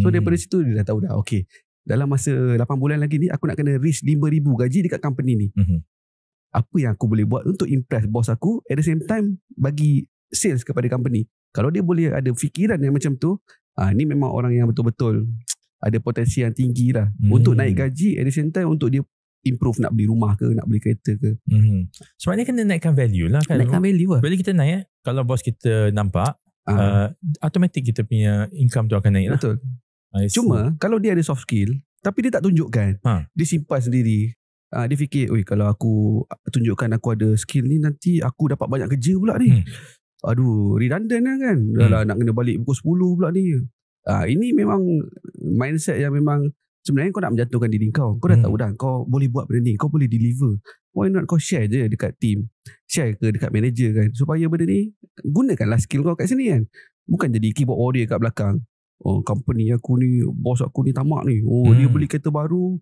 So daripada situ dia dah tahu dah, okay, dalam masa 8 bulan lagi ni aku nak kena reach 5,000 gaji dekat company ni. Apa yang aku boleh buat untuk impress bos aku, at the same time bagi sales kepada company. Kalau dia boleh ada fikiran yang macam tu, ni memang orang yang betul-betul ada potensi yang tinggi lah untuk naik gaji, at the same time untuk dia improve, nak beli rumah ke, nak beli kereta ke. Sebenarnya kena naikkan value lah kan. Naikkan value lah. Bila kita naik, kalau bos kita nampak, automatic kita punya income tu akan naik lah. Betul. Cuma kalau dia ada soft skill tapi dia tak tunjukkan, dia simpan sendiri. Dia fikir, kalau aku tunjukkan aku ada skill ni, nanti aku dapat banyak kerja pula ni. Aduh, redundant lah kan. Dah lah nak kena balik pukul 10 pula ni. Ini memang mindset yang memang sebenarnya kau nak menjatuhkan diri kau. Kau dah tahu dah kau boleh buat benda ni, kau boleh deliver. Why not kau share je dekat team, share ke dekat manager kan, supaya benda ni gunakanlah skill kau kat sini kan. Bukan jadi keyboard warrior kat belakang. Company aku ni, bos aku ni tamak ni. Dia beli kereta baru,